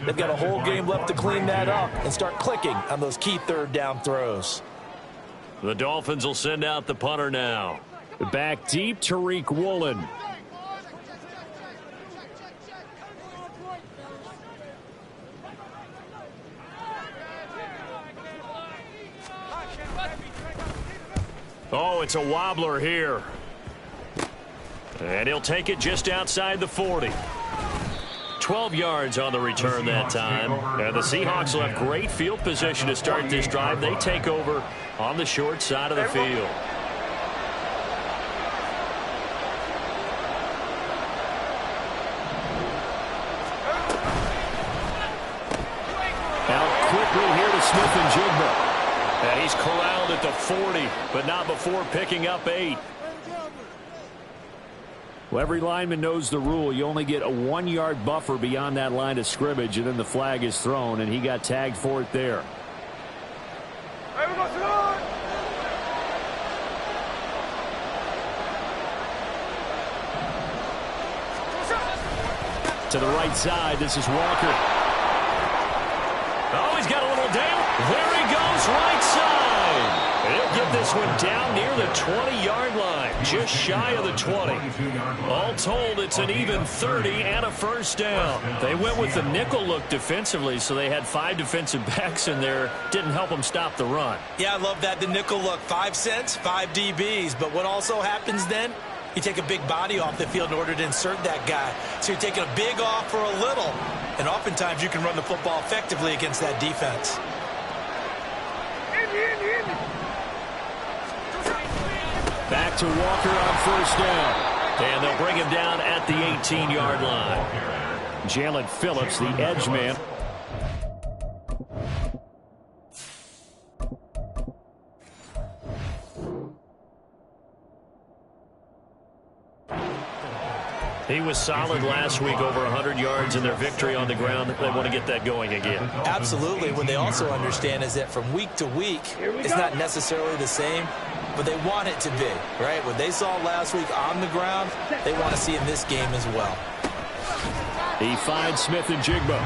They've got a whole game left to clean that up and start clicking on those key third down throws. The Dolphins will send out the punter now. Back deep, Tariq Woolen. Oh, it's a wobbler here. And he'll take it just outside the 40. 12 yards on the return that time. And the Seahawks will have great field position to start this drive. They take over on the short side of the field. Out quickly here to Smith-Njigba. And he's corralled at the 40, but not before picking up 8. Well, every lineman knows the rule. You only get a 1-yard buffer beyond that line of scrimmage, and then the flag is thrown, and he got tagged for it there. To the right side, this is Walker. Oh, he's got a little down. There he goes, right side. He'll get this one down near the 20-yard line, just shy of the 20. All told, it's an even 30 and a first down. They went with the nickel look defensively, so they had 5 defensive backs in there. Didn't help them stop the run. Yeah, I love that, the nickel look. 5 cents, 5 DBs. But what also happens then? You take a big body off the field in order to insert that guy. So you're taking a big off for a little. And oftentimes you can run the football effectively against that defense. Back to Walker on first down. And they'll bring him down at the 18-yard line. Jalen Phillips, the edge man. He was solid last week, over 100 yards in their victory on the ground. They want to get that going again. Absolutely. What they also understand is that from week to week, it's not necessarily the same, but they want it to be, right? What they saw last week on the ground, they want to see in this game as well. He finds Smith-Njigba.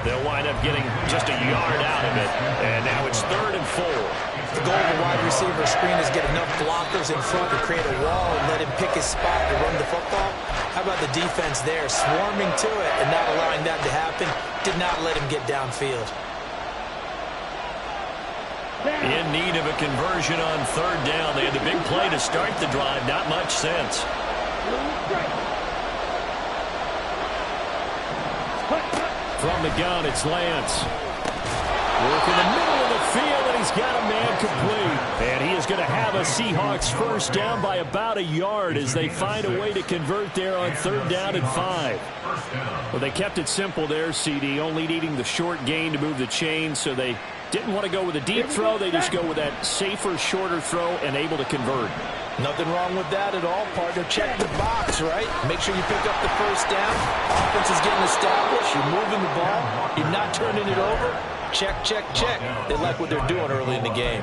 They'll wind up getting just a yard out of it. And now it's 3rd and 4. The goal of the wide receiver screen is get enough blockers in front to create a wall and let him pick his spot to run the football. How about the defense there, swarming to it and not allowing that to happen? Did not let him get downfield. In need of a conversion on 3rd down. They had the big play to start the drive. Not much sense. From the gun, it's Lance. Work in the middle of the field, and he's got a man complete. And he is going to have a Seahawks first down by about a yard as they find a way to convert there on 3rd down and 5. Well, they kept it simple there, CD, only needing the short gain to move the chain, so they didn't want to go with a deep throw. They just go with that safer, shorter throw and able to convert. Nothing wrong with that at all, partner. Check the box, right? Make sure you pick up the first down. Offense is getting established. You're moving the ball. You're not turning it over. Check, check, check. They like what they're doing early in the game.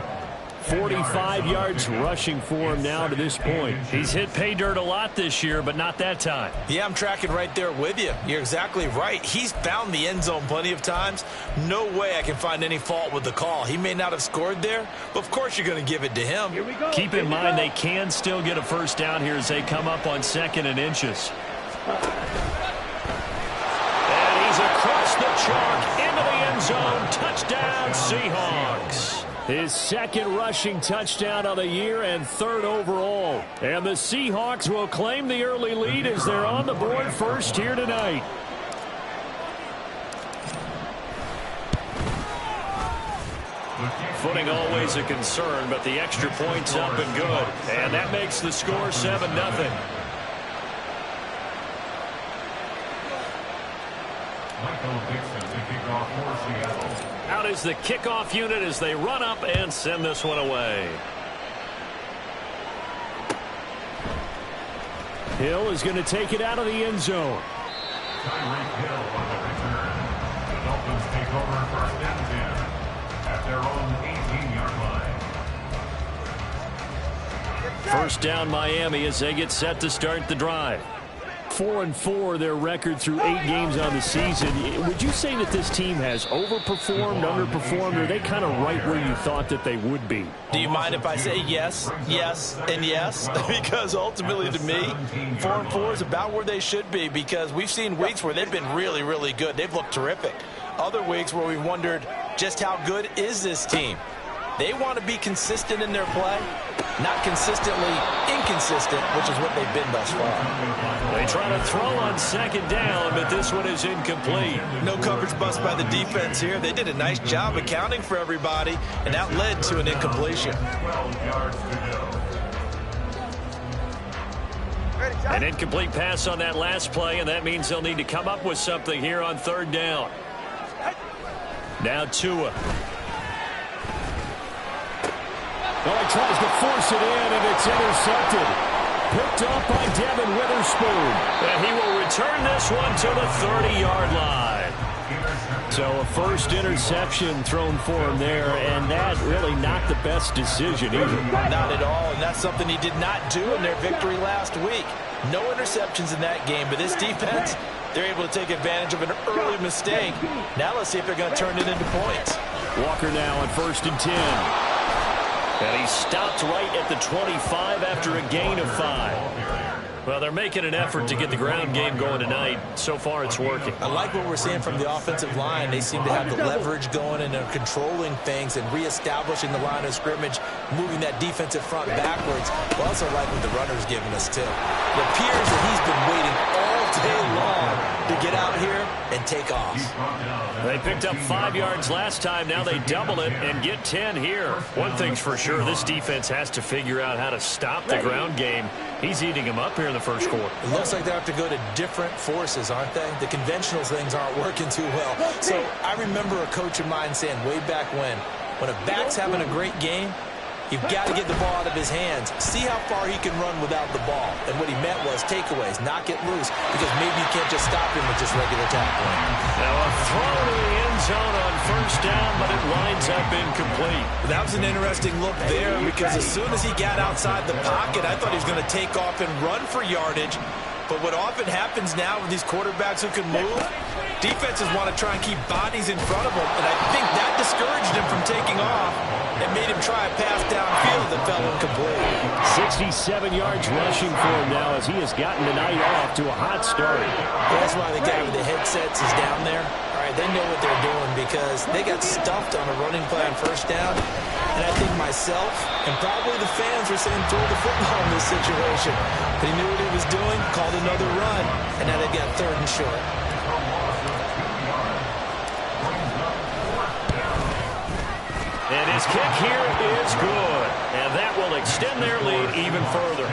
45 yards rushing for him now to this point. He's hit pay dirt a lot this year, but not that time. Yeah, I'm tracking right there with you. You're exactly right. He's found the end zone plenty of times. No way I can find any fault with the call. He may not have scored there, but of course you're going to give it to him. Here we go. Keep in mind they can still get a first down here as they come up on 2nd and inches. And he's across the chalk into the end zone. Touchdown, Seahawks. His 2nd rushing touchdown of the year and 3rd overall. And the Seahawks will claim the early lead as they're on the board first here tonight. Footing always a concern, but the extra point's up and good. And that makes the score 7-0. Out is the kickoff unit as they run up and send this one away. Hill is going to take it out of the end zone. Tyreek Hill on the return. The Dolphins take over 1st and 10 at their own 18-yard line. First down Miami as they get set to start the drive. 4-4, their record through 8 games on the season. Would you say that this team has overperformed, underperformed, or are they kind of right where you thought that they would be? Do you mind if I say yes, yes, and yes? Because ultimately to me, 4-4 is about where they should be, because we've seen weeks where they've been really, really good. They've looked terrific. Other weeks where we wondered just how good is this team. They want to be consistent in their play, not consistently inconsistent, which is what they've been thus far. They try to throw on second down, but this one is incomplete. No coverage bust by the defense here. They did a nice job accounting for everybody, and that led to an incompletion. An incomplete pass on that last play, and that means they'll need to come up with something here on third down. Now Tua. Well, he tries to force it in, and it's intercepted. Picked up by Devin Witherspoon. And he will return this one to the 30-yard line. So a first interception thrown for him there, and that really not the best decision either. Not at all, and that's something he did not do in their victory last week. No interceptions in that game, but this defense, they're able to take advantage of an early mistake. Now let's see if they're going to turn it into points. Walker now on 1st and 10. And he stopped right at the 25 after a gain of 5. Well, they're making an effort to get the ground game going tonight. So far, it's working. I like what we're seeing from the offensive line. They seem to have the leverage going, and they're controlling things and reestablishing the line of scrimmage, moving that defensive front backwards. I also like what the runner's giving us, too. It appears that he's been waiting all day long to get out here and take off. They picked up 5 yards last time. Now they double it and get 10 here. One thing's for sure, this defense has to figure out how to stop the ground game. He's eating them up here in the first quarter. It looks like they have to go to different forces, aren't they? The conventional things aren't working too well. So I remember a coach of mine saying way back when a back's having a great game, you've got to get the ball out of his hands. See how far he can run without the ball. And what he meant was takeaways, not get loose, because maybe you can't just stop him with just regular tackling. Now a throw to the end zone on first down, but it winds up incomplete. That was an interesting look there, because as soon as he got outside the pocket, I thought he was going to take off and run for yardage. But what often happens now with these quarterbacks who can move, defenses want to try and keep bodies in front of them, and I think that discouraged him from taking off and made him try a pass downfield that fell incomplete. 67 yards rushing for him now as he has gotten the night off to a hot start. That's why the guy with the headsets is down there. All right, they know what they're doing because they got stuffed on a running play on first down. And I think myself and probably the fans were saying throw the football in this situation. But he knew what he was doing, called another run, and now they've got 3rd and short. And his kick here is good. And that will extend their lead even further.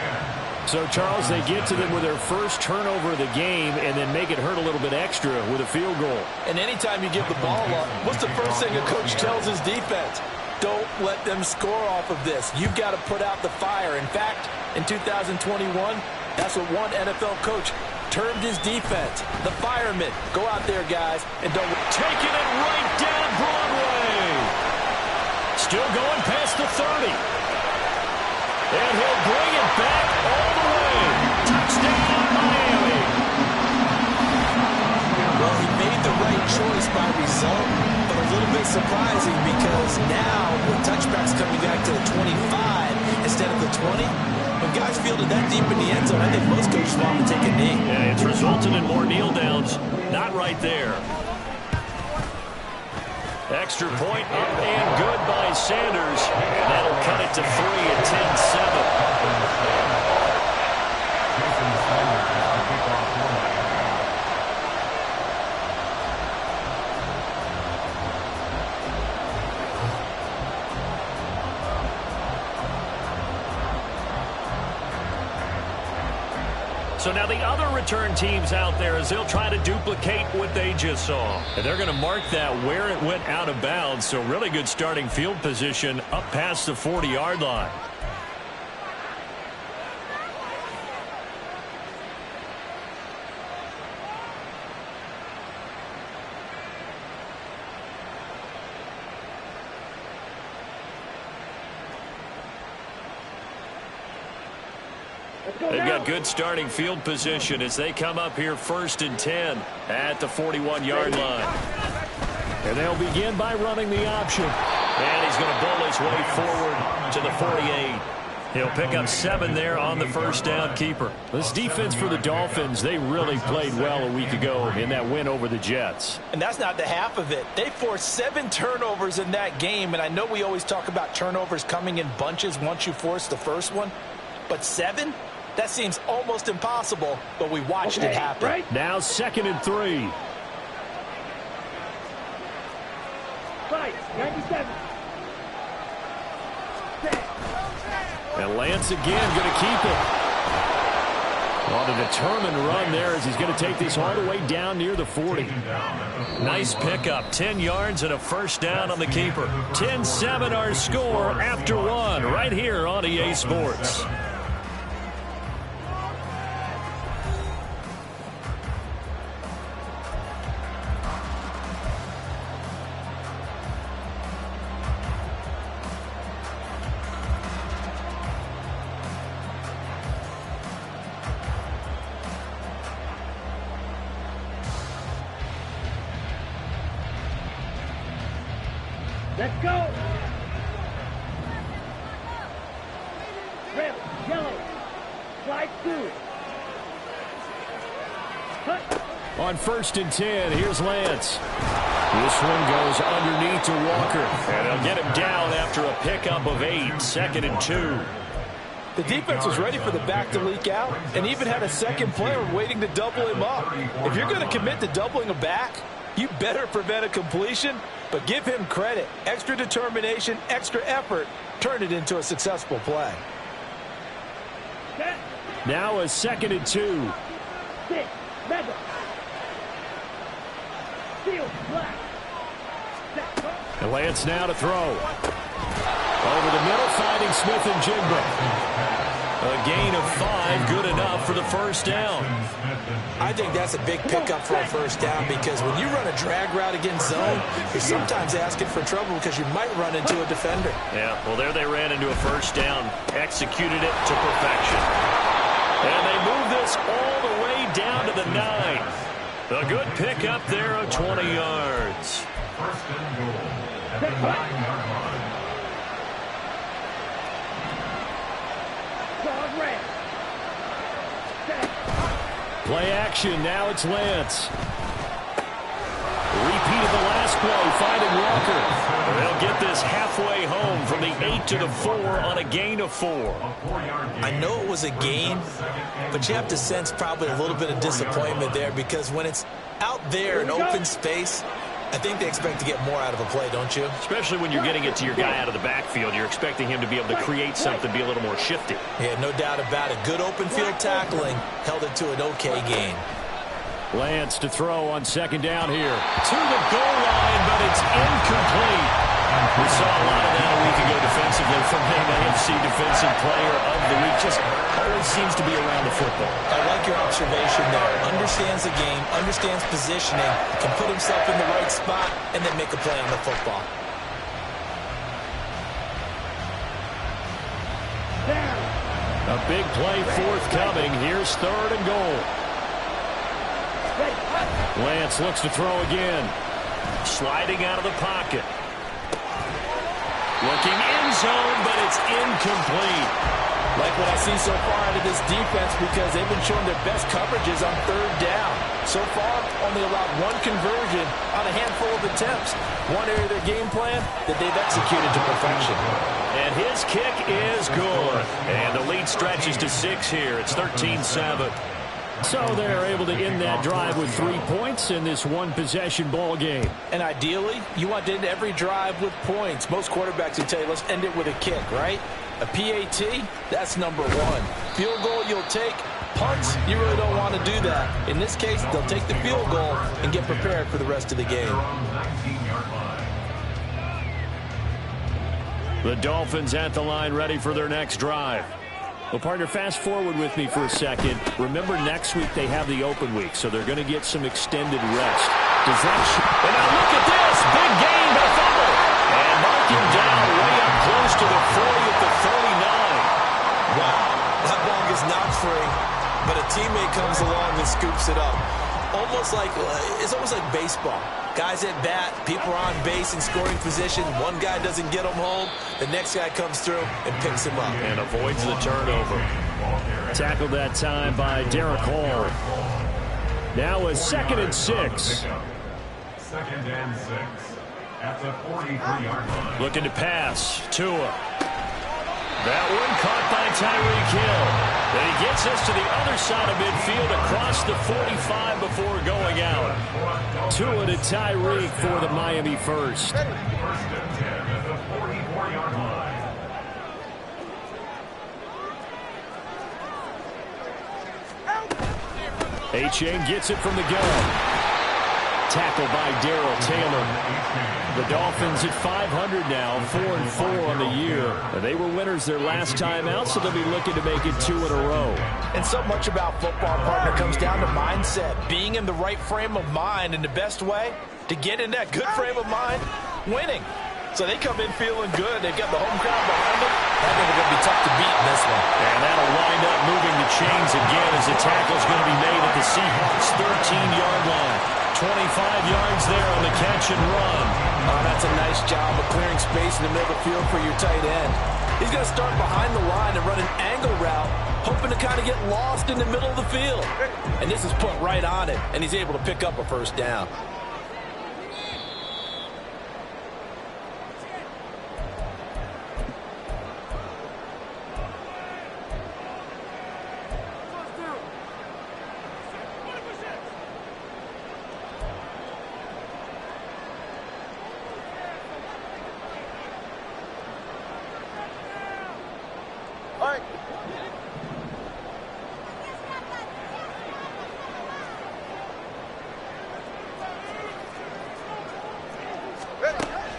So, Charles, they get to them with their first turnover of the game and then make it hurt a little bit extra with a field goal. And anytime you give the ball up, what's the first thing a coach tells his defense? Don't let them score off of this. You've got to put out the fire. In fact, in 2021, that's what one NFL coach termed his defense. The firemen. Go out there, guys, and don't... Taking it right down Broadway. Still going past the 30. And he'll bring it back all the way. Touchdown, Miami. Well, he made the right choice by result, but a little bit surprising because now with touchbacks coming back to the 25 instead of the 20, when guys fielded that deep in the end zone, I think most coaches want to take a knee. Yeah, it's resulted in more kneel downs. Not right there. Extra point up and good by Sanders. And that'll cut it to 3 at 10-7. So now the other return teams out there as they'll try to duplicate what they just saw. And they're going to mark that where it went out of bounds. So really good starting field position up past the 40-yard line. They've got good starting field position as they come up here 1st and 10 at the 41-yard line. And they'll begin by running the option. And he's going to bowl his way forward to the 48. He'll pick up 7 there on the first down keeper. This defense for the Dolphins, they really played well a week ago in that win over the Jets. And that's not the half of it. They forced 7 turnovers in that game, and I know we always talk about turnovers coming in bunches once you force the first one, but 7? That seems almost impossible, but we watched it happen. Right. Now 2nd and 3. 97. And Lance again going to keep it. On a determined run there as he's going to take this all the way down near the 40. Nice pickup. 10 yards and a first down on the keeper. 10-7 our score after 1 right here on EA Sports. Let's go. Red, yellow, slide through. Cut. On 1st and 10, here's Lance. This one goes underneath to Walker. And they'll get him down after a pickup of 8. 2nd and 2. The defense was ready for the back to leak out and even had a second player waiting to double him up. If you're going to commit to doubling a back, you better prevent a completion, but give him credit. Extra determination, extra effort, turn it into a successful play. Now a 2nd and 2. 6, Madden. Steel, black. And Lance now to throw. Over the middle, finding Smith and Jigba. A gain of 5, good enough for the first down. I think that's a big pickup for a first down because when you run a drag route against zone, you're sometimes asking for trouble because you might run into a defender. Yeah, well, there they ran into a first down, executed it to perfection. And they move this all the way down to the 9. A good pickup there of 20 yards. First and goal at the 9-yard line. Play action, now it's Lance. Repeat of the last play, finding Walker. They'll get this halfway home from the 8 to the 4 on a gain of 4. I know it was a gain, but you have to sense probably a little bit of disappointment there because when it's out there in open space, I think they expect to get more out of a play, don't you? Especially when you're getting it to your guy out of the backfield. You're expecting him to be able to create something, be a little more shifty. Yeah, no doubt about it. Good open field tackling held it to an okay gain. Lance to throw on 2nd down here. To the goal line, but it's incomplete. We saw a lot of that a week ago defensively from him, AFC Defensive Player of the Week. Just always seems to be around the football. I like your observation there. Understands the game, understands positioning, can put himself in the right spot, and then make a play on the football. A big play forthcoming. Here's 3rd and goal. Lance looks to throw again. Sliding out of the pocket. Looking in zone, but it's incomplete. Like what I see so far out of this defense because they've been showing their best coverages on 3rd down. So far, only allowed 1 conversion on a handful of attempts. One area of their game plan that they've executed to perfection. And his kick is good. And the lead stretches to 6 here. It's 13-7. So they're able to end that drive with 3 points in this one-possession ball game. And ideally, you want to end every drive with points. Most quarterbacks will tell you, let's end it with a kick, right? A PAT, that's number 1. Field goal you'll take. Punts, you really don't want to do that. In this case, they'll take the field goal and get prepared for the rest of the game. The Dolphins at the line ready for their next drive. Well, partner, fast forward with me for a second. Remember, next week they have the open week, so they're going to get some extended rest. Does that... And now look at this. Big gain, but a fumble. And mark him down way up close to the 40 at the 39. Wow. That ball gets knocked free, but a teammate comes along and scoops it up. It's almost like baseball. Guys at bat, people are on base in scoring position. One guy doesn't get him home. The next guy comes through and picks him up. And avoids the turnover. Tackled that time by Derek Hall. Now a 2nd and 6. 2nd and 6 at the 43-yard line. Looking to pass. Tua. That one caught by Tyreek Hill. Then he gets us to the other side of midfield across the 45 before going out. Tua to Tyreek for the Miami first. 1st and 10 at the 44-yard line. A-Chain gets it from the gun. Tackled by Darrell Taylor. The Dolphins at 500 now, 4-4 on the year. They were winners their last time out, so they'll be looking to make it 2 in a row. And so much about football, partner, comes down to mindset. Being in the right frame of mind, and the best way to get in that good frame of mind, winning. So they come in feeling good. They've got the home crowd behind them. I think they're going to be tough to beat in this one. And that'll wind up moving the chains again as the tackle's going to be made at the Seahawks' 13-yard line. 25 yards there on the catch and run. Oh, that's a nice job of clearing space in the middle of the field for your tight end. He's going to start behind the line and run an angle route, hoping to kind of get lost in the middle of the field. And this is put right on it, and he's able to pick up a first down.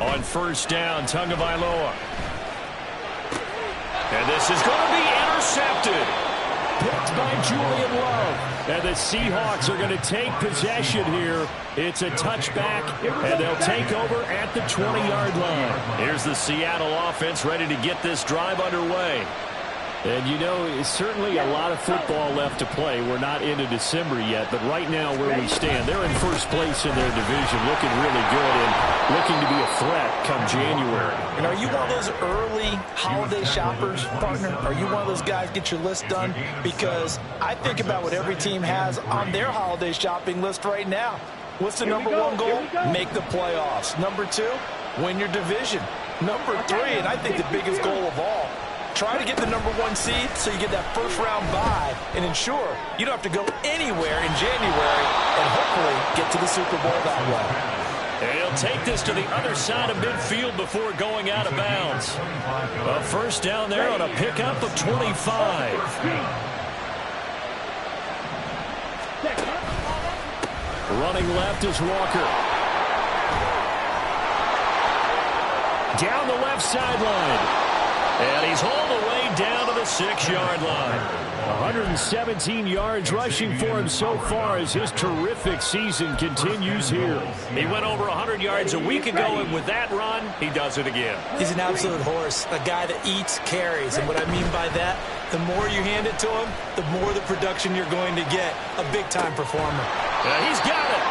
On first down, Tagovailoa. And this is going to be intercepted. Picked by Julian Love. And the Seahawks are going to take possession here. It's a touchback, and they'll take over at the 20-yard line. Here's the Seattle offense ready to get this drive underway. And, you know, it's certainly a lot of football left to play. We're not into December yet, but right now where we stand, they're in first place in their division, looking really good and looking to be a threat come January. And are you one of those early holiday shoppers, partner? Are you one of those guys get your list done? Because I think about what every team has on their holiday shopping list right now. What's the number one goal? Make the playoffs. Number 2, win your division. Number 3, and I think the biggest goal of all, try to get the number 1 seed so you get that first round bye and ensure you don't have to go anywhere in January and hopefully get to the Super Bowl that way. And he'll take this to the other side of midfield before going out of bounds. A first down there on a pickup of 25. Running left is Walker. Down the left sideline. And he's hauled away down to the 6-yard line. 117 yards rushing for him so far as his terrific season continues here. He went over 100 yards a week ago, and with that run, he does it again. He's an absolute horse, a guy that eats carries. And what I mean by that, the more you hand it to him, the more the production you're going to get. A big-time performer. He's got it.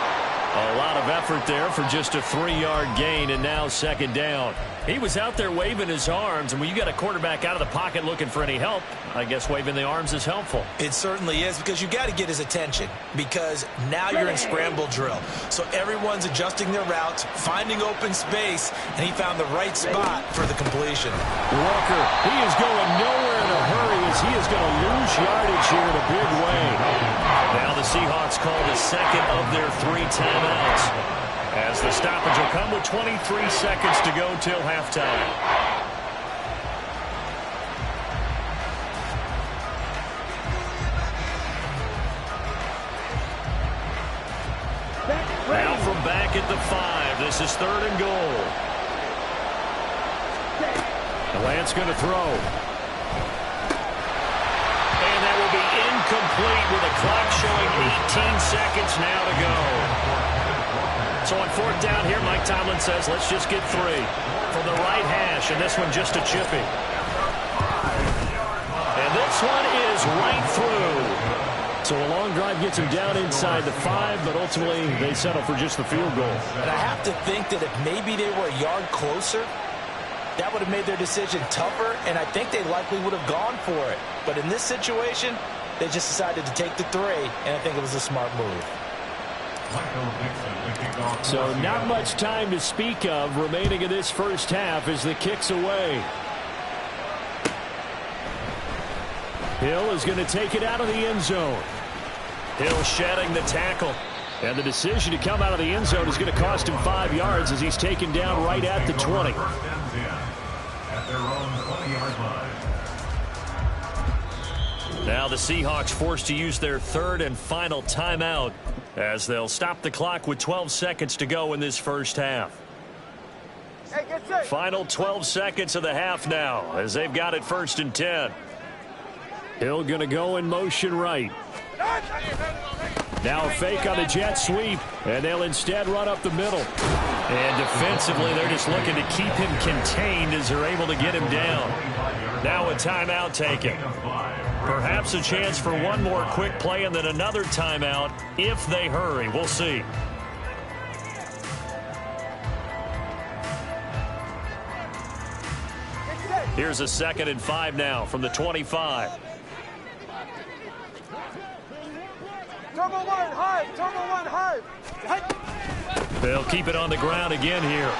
A lot of effort there for just a 3-yard gain, and now 2nd down. He was out there waving his arms, and when you got a quarterback out of the pocket looking for any help, I guess waving the arms is helpful. It certainly is, because you got to get his attention, because now you're in scramble drill. So everyone's adjusting their routes, finding open space, and he found the right spot for the completion. Walker, he is going nowhere in a hurry as he is going to lose yardage here in a big way. Now the Seahawks call the second of their 3 timeouts, as the stoppage will come with 23 seconds to go till halftime. Now from back at the 5, this is 3rd and goal. Lance going to throw. And that will be incomplete with a clock showing 18 seconds now to go. So on 4th down here, Mike Tomlin says, let's just get 3 from the right hash, and this one just a chippy. And this one is goes right through. So a long drive gets them down inside the 5, but ultimately they settle for just the field goal. And I have to think that if maybe they were a yard closer, that would have made their decision tougher, and I think they likely would have gone for it. But in this situation, they just decided to take the 3, and I think it was a smart move. So not much time to speak of remaining in this first half as the kick's away. Hill is going to take it out of the end zone. Hill shedding the tackle. And the decision to come out of the end zone is going to cost him 5 yards as he's taken down right at the 20. At their own 20-yard line. Now the Seahawks forced to use their 3rd and final timeout as they'll stop the clock with 12 seconds to go in this first half. Final 12 seconds of the half now as they've got it 1st and 10. Hill going to go in motion right. Now a fake on the jet sweep, and they'll instead run up the middle. And defensively, they're just looking to keep him contained as they're able to get him down. Now a timeout taken. Perhaps a chance for one more quick play and then another timeout if they hurry. We'll see. Here's a 2nd and 5 now from the 25. Turbo 1, high. Turbo 1, high. They'll keep it on the ground again here.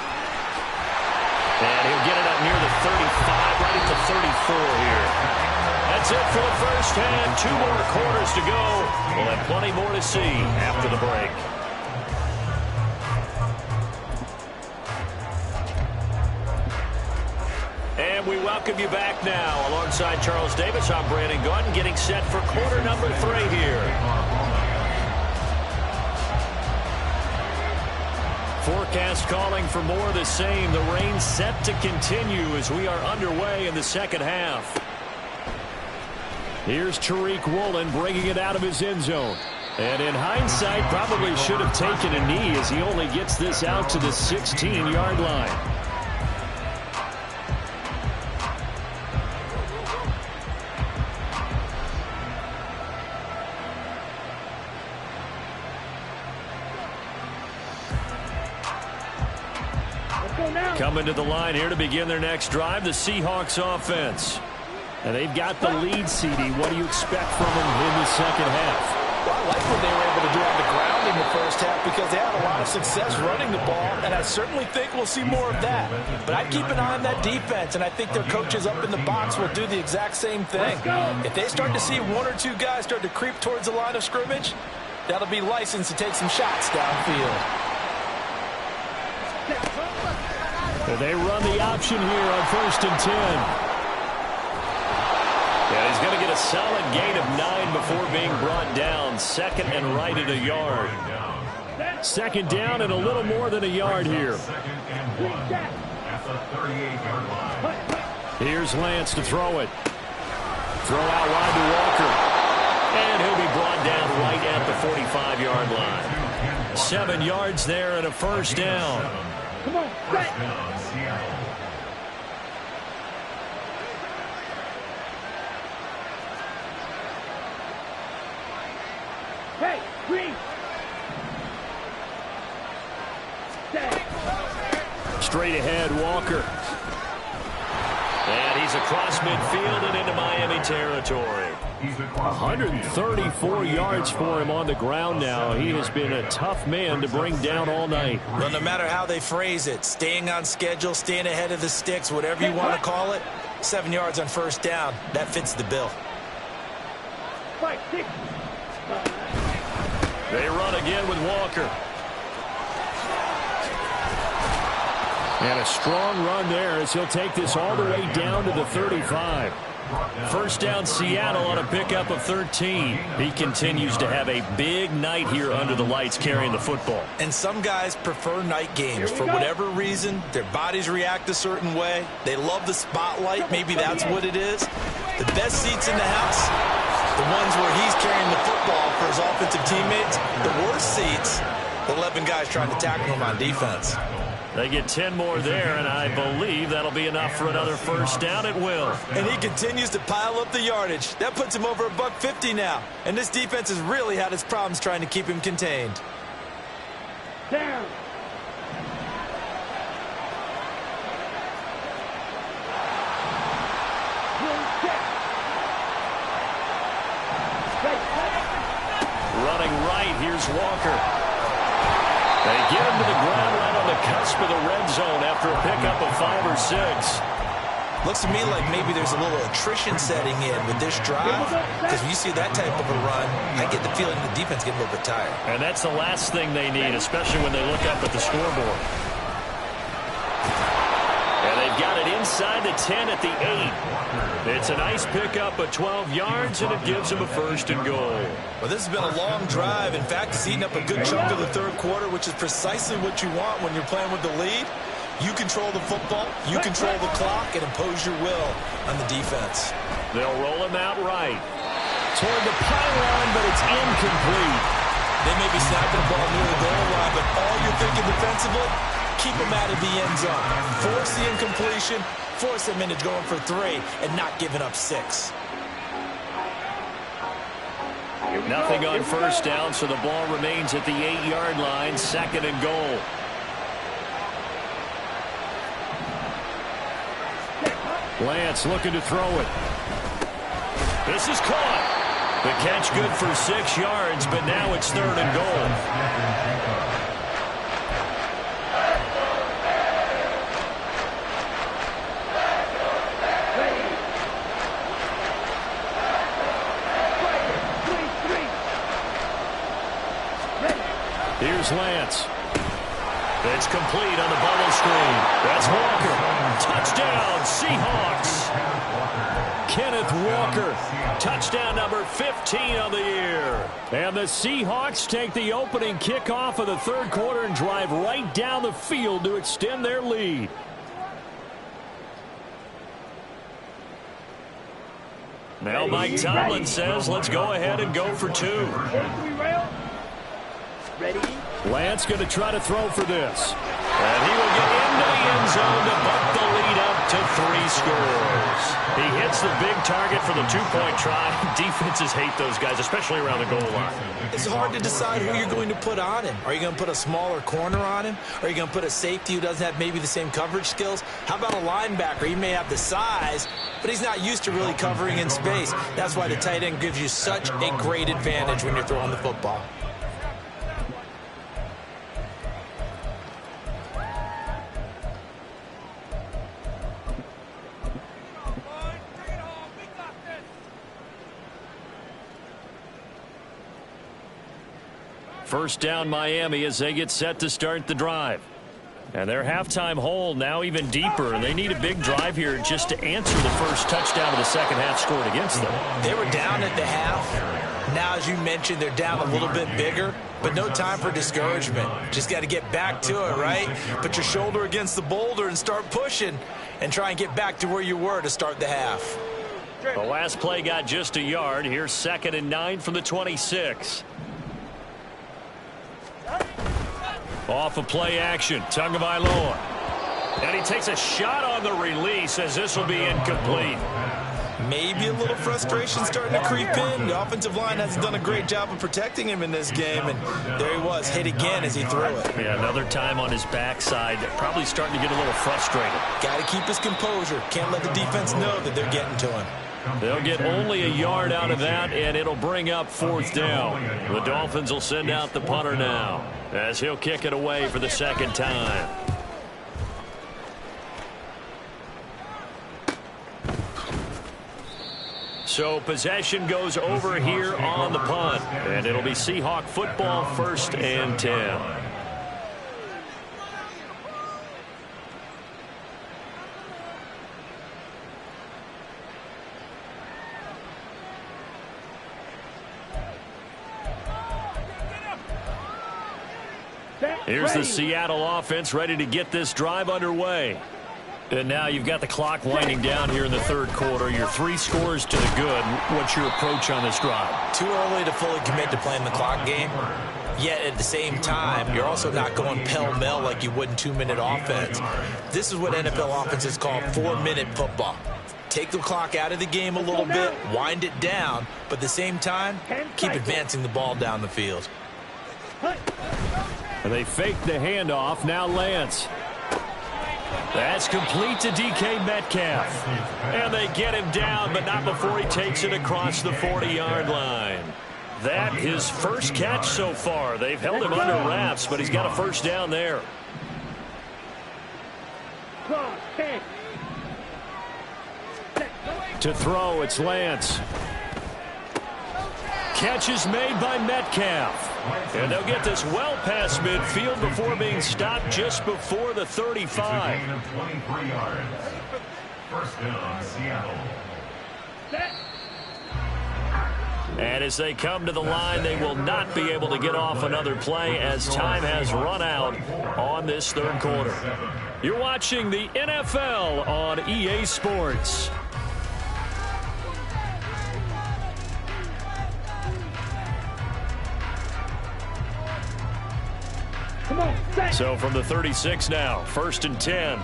And he'll get it up near the 35, right at the 34 here. That's it for the first half. 2 more quarters to go. We'll have plenty more to see after the break. And we welcome you back now. Alongside Charles Davis, I'm Brandon Gaudin, getting set for quarter number 3 here. Forecast calling for more of the same. The rain set to continue as we are underway in the second half. Here's Tariq Woolen bringing it out of his end zone. And in hindsight, probably should have taken a knee as he only gets this out to the 16-yard line. Coming to the line here to begin their next drive, the Seahawks offense. And they've got the lead, CD. What do you expect from them in the second half? Well, I like what they were able to do on the ground in the first half because they had a lot of success running the ball, and I certainly think we'll see more of that. But I'd keep an eye on that defense, and I think their coaches up in the box will do the exact same thing. If they start to see 1 or 2 guys start to creep towards the line of scrimmage, that'll be licensed to take some shots downfield. And they run the option here on 1st and 10. Yeah, he's going to get a solid gain of 9 before being brought down. 2nd and right at a yard. 2nd down and a little more than a yard here. Here's Lance to throw it. Throw out wide to Walker. And he'll be brought down right at the 45-yard line. 7 yards there and a 1st down. Come on, set. Hey, green. Set. Straight ahead, Walker. And he's across midfield and into Miami territory. 134 yards for him on the ground now. He has been a tough man to bring down all night. Well, no matter how they phrase it, staying on schedule, staying ahead of the sticks, whatever you want to call it, 7 yards on 1st down, that fits the bill. 5, 6. They run again with Walker. And a strong run there as he'll take this all the way down to the 35. 1st down Seattle on a pickup of 13. He continues to have a big night here under the lights carrying the football. And some guys prefer night games for whatever reason. Their bodies react a certain way. They love the spotlight. Maybe that's what it is. The best seats in the house, the ones where he's carrying the football for his offensive teammates. The worst seats, the 11 guys trying to tackle him on defense. They get 10 more there, and I believe that'll be enough for another first down. It will. And he continues to pile up the yardage. That puts him over $150 now. And this defense has really had its problems trying to keep him contained. Down. Running right, here's Walker. They get him to the ground right on the cusp of the red zone after a pickup of 5 or 6. Looks to me like maybe there's a little attrition setting in with this drive. Because when you see that type of a run, I get the feeling the defense getting a little bit tired. And that's the last thing they need, especially when they look up at the scoreboard. And they've got it inside the 10 at the 8. It's a nice pickup of 12 yards, and it gives them a 1st and goal. Well, this has been a long drive. In fact, it's eaten up a good chunk of the third quarter, which is precisely what you want when you're playing with the lead. You control the football, you control the clock, and impose your will on the defense. They'll roll him out right. Toward the pylon, but it's incomplete. They may be snapping the ball near the goal line, but all you're thinking defensively, keep them out of the end zone. Force the incompletion, force them into going for 3, and not giving up 6. Nothing on first down, so the ball remains at the 8-yard line, 2nd and goal. Lance looking to throw it. This is caught. The catch good for 6 yards, but now it's 3rd and goal. Here's Lance. It's complete on the bubble screen. That's Walker. Touchdown, Seahawks. Kenneth Walker. Touchdown number 15 of the year. And the Seahawks take the opening kickoff of the third quarter and drive right down the field to extend their lead. Now Mike Tomlin says, let's go ahead and go for 2. Ready? Lance going to try to throw for this. And he will get into the end zone to bump the lead up to 3 scores. He hits the big target for the 2-point try. Defenses hate those guys, especially around the goal line. It's hard to decide who you're going to put on him. Are you going to put a smaller corner on him? Are you going to put a safety who doesn't have maybe the same coverage skills? How about a linebacker? He may have the size, but he's not used to really covering in space. That's why the tight end gives you such a great advantage when you're throwing the football. First down Miami as they get set to start the drive. And their halftime hole now even deeper, and they need a big drive here just to answer the first touchdown of the second half scored against them. They were down at the half. Now, as you mentioned, they're down a little bit bigger, but no time for discouragement. Just got to get back to it, right? Put your shoulder against the boulder and start pushing and try and get back to where you were to start the half. The last play got just a yard. Here's 2nd and 9 from the 26. Off of play action, Tagovailoa. And he takes a shot on the release as this will be incomplete. Maybe a little frustration starting to creep in. The offensive line hasn't done a great job of protecting him in this game, and there he was, hit again as he threw it. Yeah, another time on his backside, probably starting to get a little frustrated. Got to keep his composure. Can't let the defense know that they're getting to him. They'll get only a yard out of that, and it'll bring up 4th down. The Dolphins will send out the punter now as he'll kick it away for the 2nd time. So possession goes over here on the punt, and it'll be Seahawk football, 1st and 10. Here's the Seattle offense ready to get this drive underway. And now you've got the clock winding down here in the third quarter. You're 3 scores to the good. What's your approach on this drive? Too early to fully commit to playing the clock game. Yet at the same time, you're also not going pell-mell like you would in 2-minute offense. This is what NFL offenses call 4-minute football. Take the clock out of the game a little bit, wind it down, but at the same time, keep advancing the ball down the field. They fake the handoff. Now Lance. That's complete to DK Metcalf. And they get him down, but not before he takes it across the 40-yard line. That his first catch so far. They've held him under wraps, but he's got a first down there. To throw, it's Lance. Catch is made by Metcalf. And they'll get this well past midfield before being stopped just before the 35. 23 yards. First down, Seattle. And as they come to the line, they will not be able to get off another play as time has run out on this third quarter. You're watching the NFL on EA Sports. So from the 36 now, 1st and 10.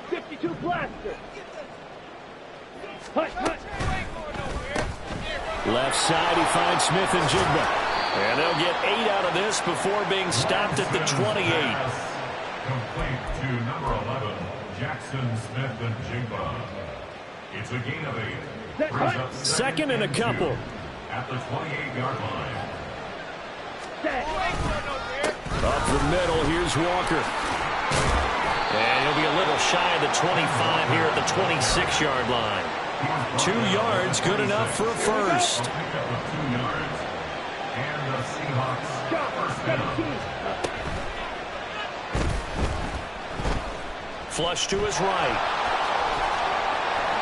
52 blaster. Left side, he finds Smith and Jigba. And they'll get 8 out of this before being stopped at the 28. Complete to number 11, Jackson Smith and Jigba. It's a gain of 8. Brings up Second and a couple. At the 28-yard line. Up the middle, here's Walker. And he'll be a little shy of the 25 here at the 26-yard line. 2 yards, good enough for a first. Pick up of 2 yards. And the Seahawks first down. Flush to his right.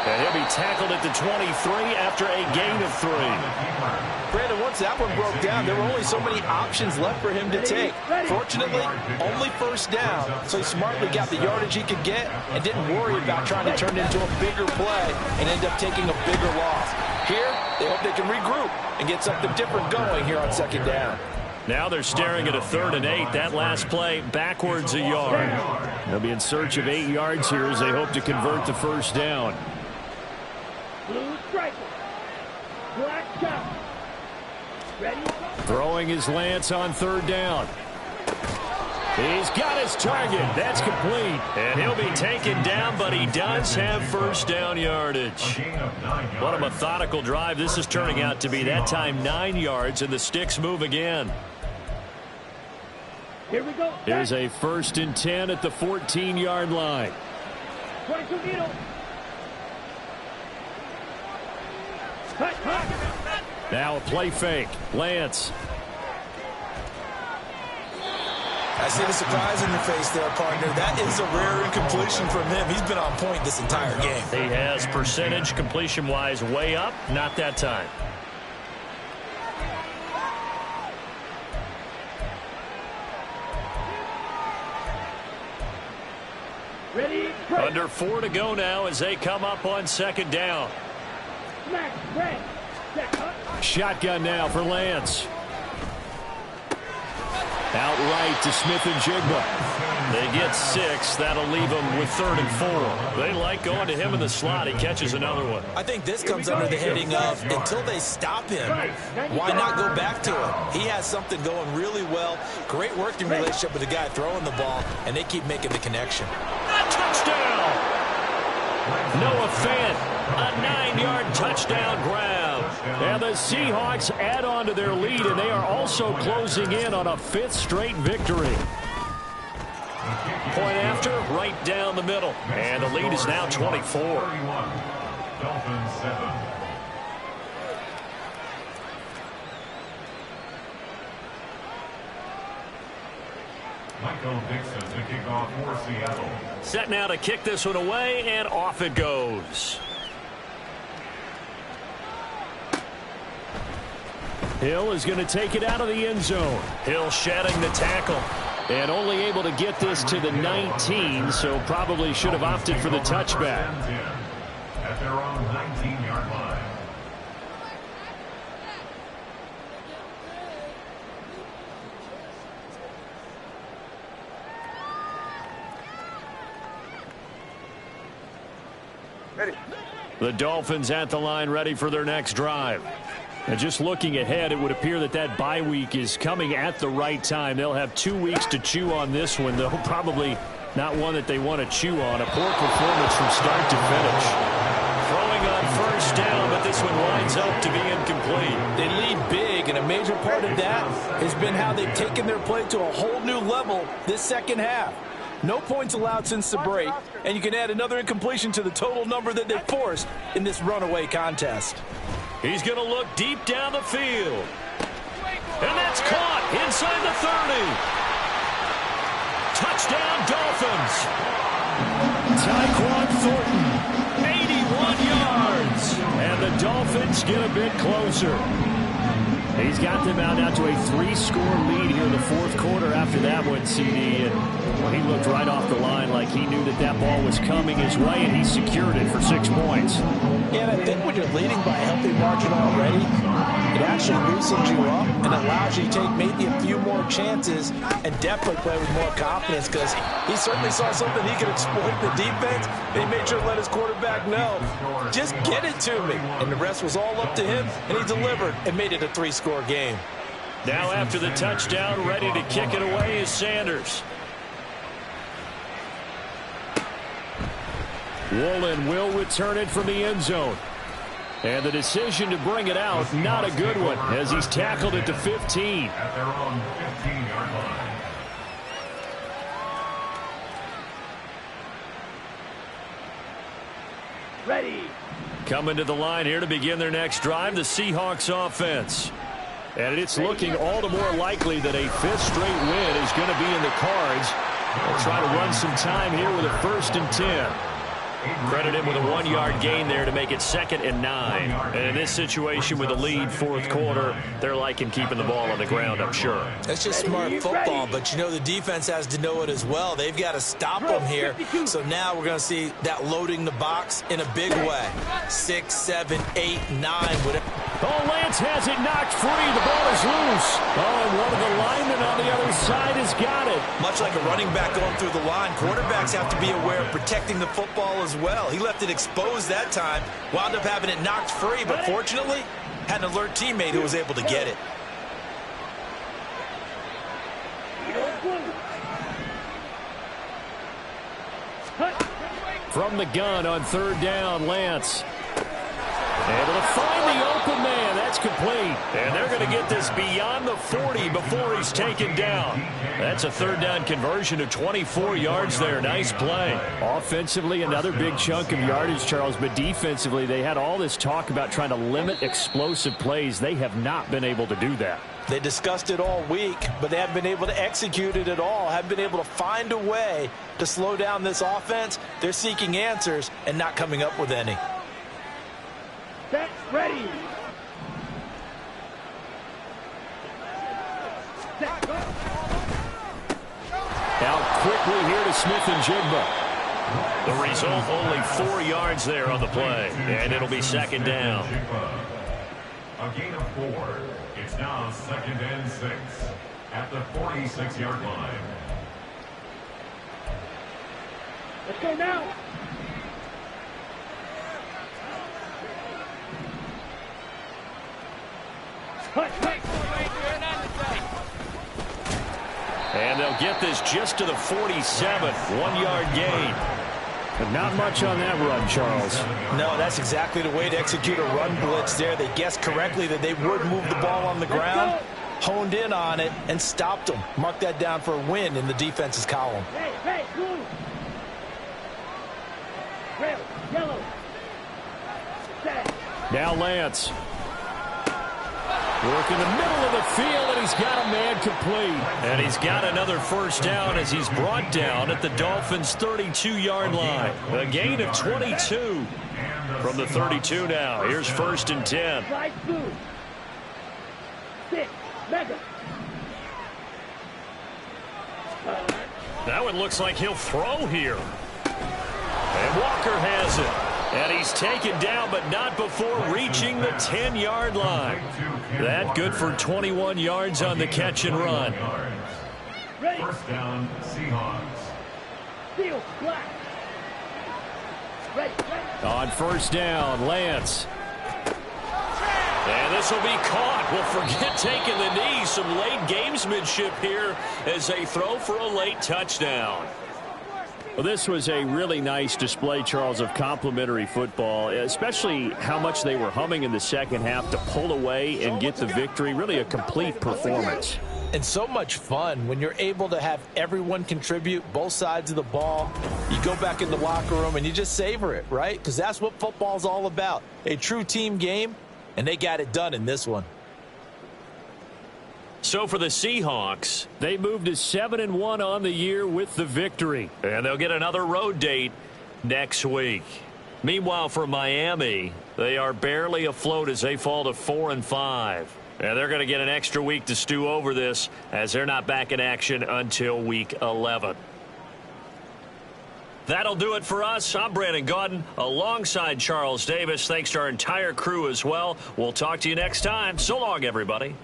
And he'll be tackled at the 23 after a gain of 3. Brandon, once that one broke down, there were only so many options left for him to take. Fortunately, only first down, so he smartly got the yardage he could get and didn't worry about trying to turn it into a bigger play and end up taking a bigger loss. Here, they hope they can regroup and get something different going here on second down. Now they're staring at a 3rd and 8. That last play backwards a yard. They'll be in search of 8 yards here as they hope to convert the first down. Blue striker. Black shot. Ready? Throwing his Lance on 3rd down. He's got his target. That's complete. And he'll be taken down, but he does have first down yardage. What a methodical drive this is turning out to be. That time 9 yards, and the sticks move again. Here we go. Here's a 1st and 10 at the 14-yard line. 22 needle. Now a play fake. Lance. I see the surprise in your face there, partner. That is a rare incompletion from him. He's been on point this entire game. He has percentage completion-wise way up. Not that time. Ready? Under 4 to go now as they come up on second down. Smack. Red. Shotgun now for Lance. Outright to Smith and Jigba. They get 6. That'll leave them with 3rd and 4. They like going to him in the slot. He catches another one. I think this comes under the heading of until they stop him, why not go back to him? He has something going really well. Great working relationship with the guy throwing the ball, and they keep making the connection. A touchdown! Noah Fant, a 9-yard touchdown grab. And the Seahawks add on to their lead, and they are also closing in on a 5th straight victory. Point after, right down the middle. And the lead is now 24. Dolphins 7. Michael Dixon to kick off for Seattle. Set now to kick this one away, and off it goes. Hill is going to take it out of the end zone. Hill shedding the tackle. And only able to get this to the 19, so probably should have opted for the touchback. At their own 19-yard line. The Dolphins at the line ready for their next drive. And just looking ahead, it would appear that that bye week is coming at the right time. They'll have 2 weeks to chew on this one, though probably not one that they want to chew on. A poor performance from start to finish. Throwing on first down, but this one winds up to be incomplete. They lead big, and a major part of that has been how they've taken their play to a whole new level this second half. No points allowed since the break, and you can add another incompletion to the total number that they forced in this runaway contest. He's going to look deep down the field. And that's caught inside the 30. Touchdown, Dolphins. Tyquan Thornton, 81 yards. And the Dolphins get a bit closer. He's got them out now to a 3-score lead here in the fourth quarter after that one, CD. And well, he looked right off the line like he knew that that ball was coming his way, and he secured it for 6 points. Yeah, and I think when you're leading by a healthy margin already, it actually loosens you up and allows you to take maybe a few more chances and definitely play with more confidence, because he certainly saw something he could exploit the defense, and he made sure to let his quarterback know, just get it to me. And the rest was all up to him, and he delivered and made it a 3-score game. Now after the touchdown, ready to kick it away is Sanders. Woolen will return it from the end zone. And the decision to bring it out, not a good one, as he's tackled it to 15. At their own 15-yard line. Ready. Coming to the line here to begin their next drive, the Seahawks offense. And it's looking all the more likely that a 5th straight win is going to be in the cards. They'll try to run some time here with a 1st and 10. Credit him with a 1-yard gain there to make it 2nd and 9. And in this situation with a lead fourth quarter, they're liking keeping the ball on the ground, I'm sure. That's just smart football, but you know the defense has to know it as well. They've got to stop them here. So now we're going to see that loading the box in a big way. 6, 7, 8, 9. Oh, Lance has it knocked free. The ball is loose. Oh, and one of the linemen on the other side has got it. Much like a running back going through the line, quarterbacks have to be aware of protecting the football as well. He left it exposed that time, wound up having it knocked free, but fortunately had an alert teammate who was able to get it. From the gun on 3rd down, Lance. Able to find the open man. That's complete. And they're going to get this beyond the 40 before he's taken down. That's a 3rd down conversion of 24 yards there. Nice play. Offensively, another big chunk of yardage, Charles, but defensively, they had all this talk about trying to limit explosive plays. They have not been able to do that. They discussed it all week, but they haven't been able to execute it at all. Haven't been able to find a way to slow down this offense. They're seeking answers and not coming up with any. Set. Ready. Set. Out quickly here to Smith and Jigba. The result, only 4 yards there on the play, and it'll be 2nd down. A gain of 4. It's now 2nd and 6 at the 46-yard line. Let's go now. And they'll get this just to the 47. 1-yard gain. But not much on that run, Charles. No, that's exactly the way to execute a run blitz there. They guessed correctly that they would move the ball on the ground, honed in on it, and stopped them. Mark that down for a win in the defense's column. Hey, blue. Red, yellow. Set. Now Lance. Work in the middle of the field, and he's got a man complete. And he's got another 1st down as he's brought down at the Dolphins' 32-yard line. A gain of 22 from the 32 now. Here's 1st and 10. Slide blue. 6. Mega. That one looks like he'll throw here. And Walker has it. And he's taken down, but not before reaching the 10-yard line. That good for 21 yards on the catch and run. Ready. 1st down, Seahawks. Steel. Black. Ready. On first down, Lance. And this will be caught. Well, forget taking the knee. Some late gamesmanship here as they throw for a late touchdown. Well, this was a really nice display, Charles, of complimentary football, especially how much they were humming in the second half to pull away and get the victory. Really a complete performance. And so much fun when you're able to have everyone contribute, both sides of the ball. You go back in the locker room and you just savor it, right? Because that's what football's all about. A true team game, and they got it done in this one. So for the Seahawks, they moved to 7-1 on the year with the victory. And they'll get another road date next week. Meanwhile, for Miami, they are barely afloat as they fall to 4-5. And they're going to get an extra week to stew over this as they're not back in action until week 11. That'll do it for us. I'm Brandon Gaudin alongside Charles Davis. Thanks to our entire crew as well. We'll talk to you next time. So long, everybody.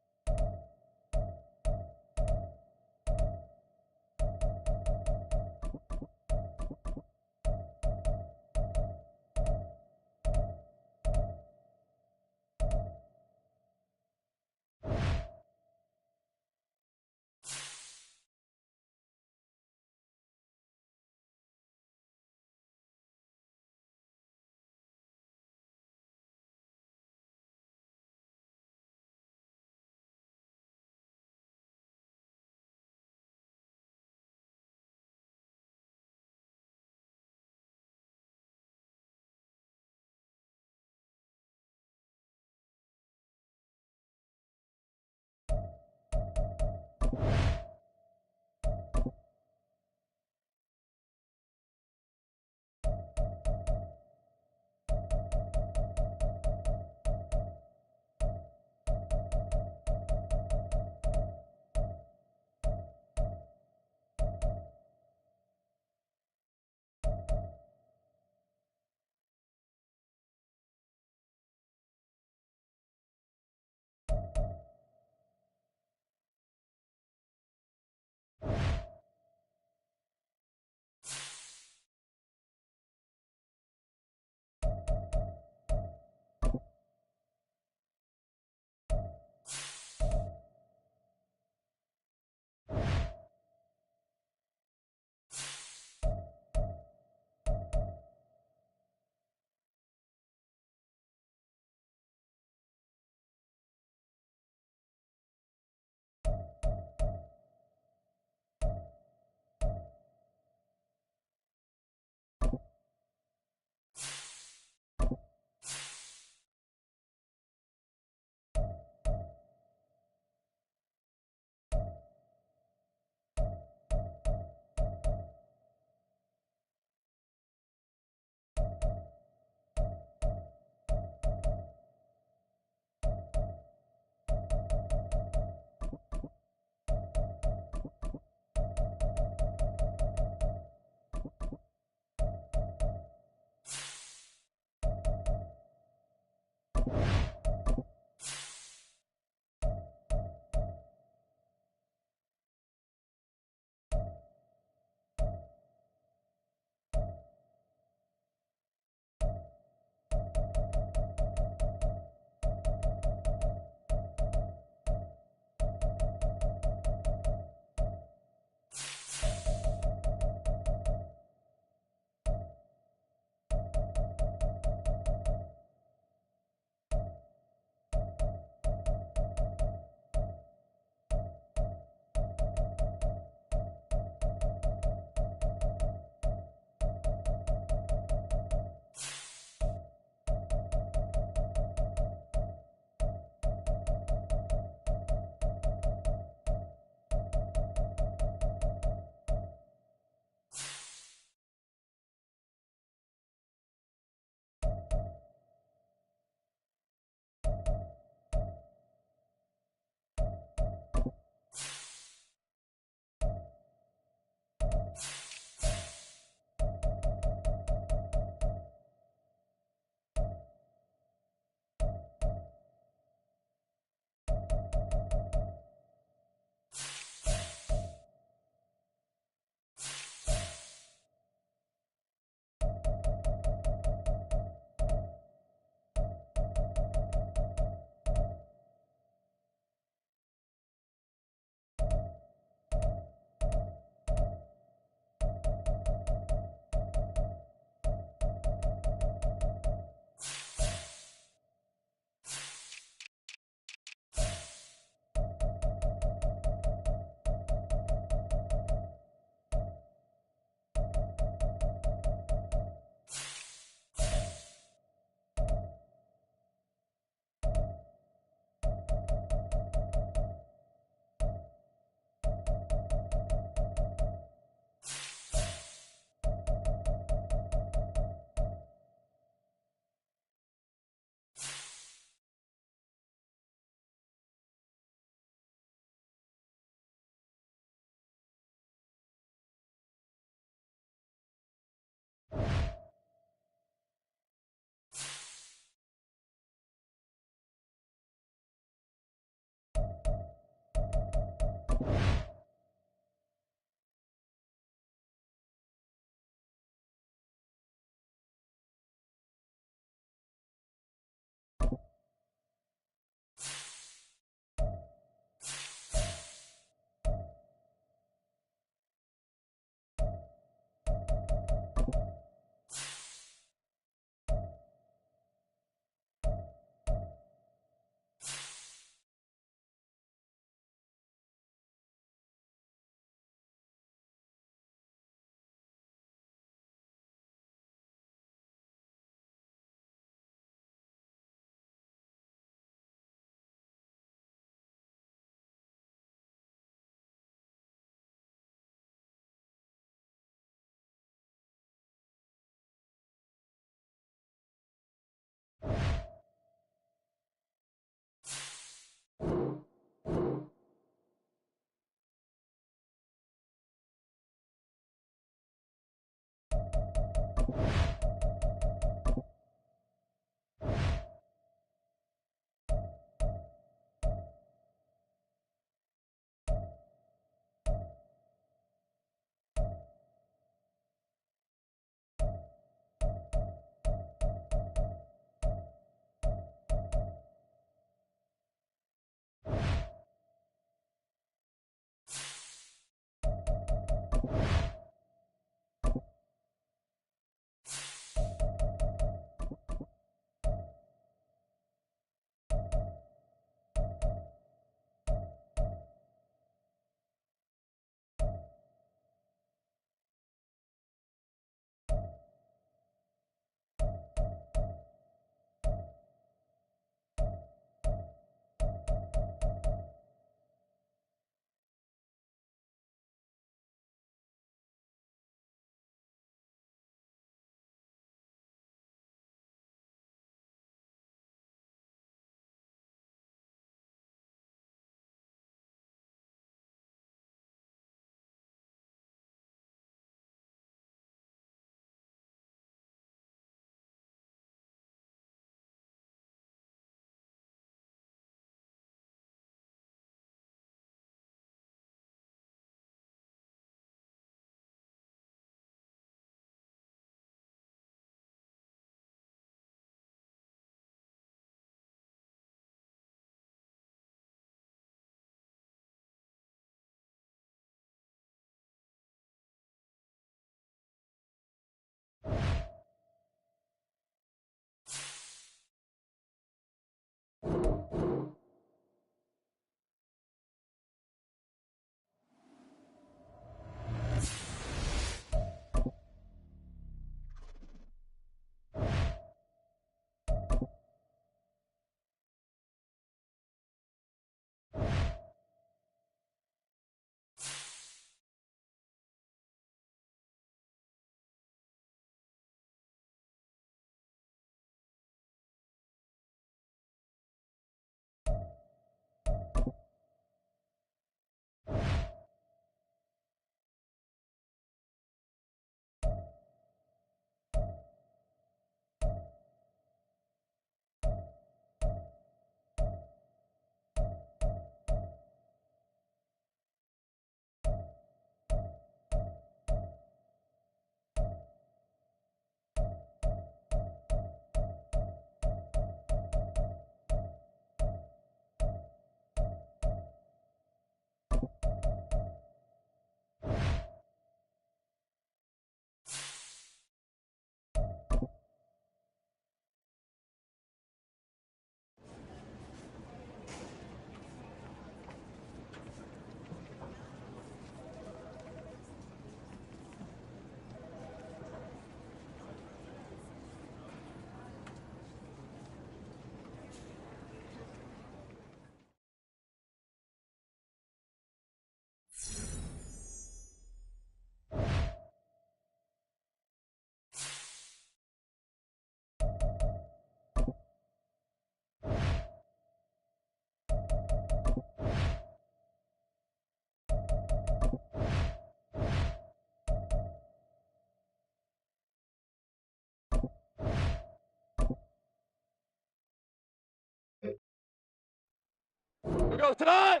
We go tonight.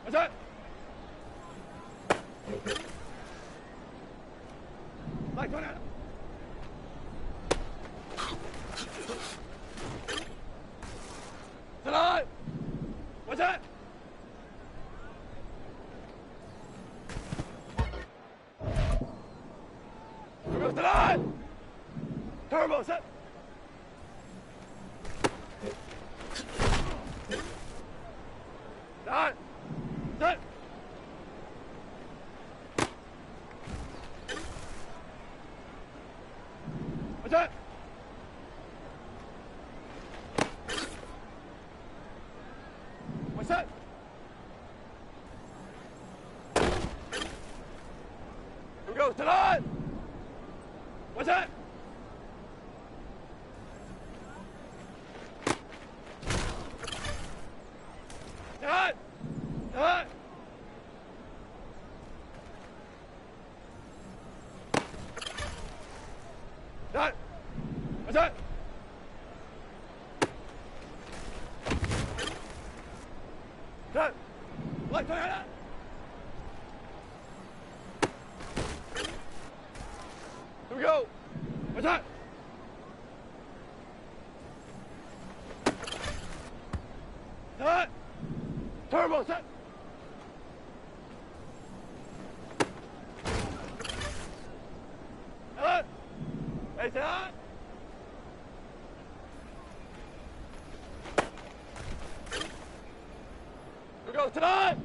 What's that? Like one out. Tonight. What's that? We go tonight. Turbo set. Done. Set. What's that? What's that? Here we go. Tonight. What's that? What's that? That. Left, right. Here we go. What's that? That. Turbo set. That. Hey, that. Here we go. Tonight.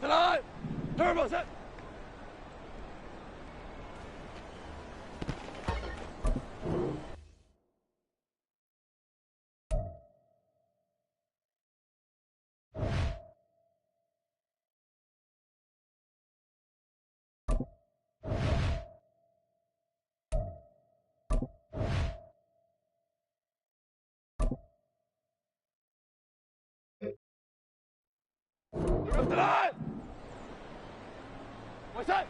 Tonight. Turbo set. Tonight. What's that?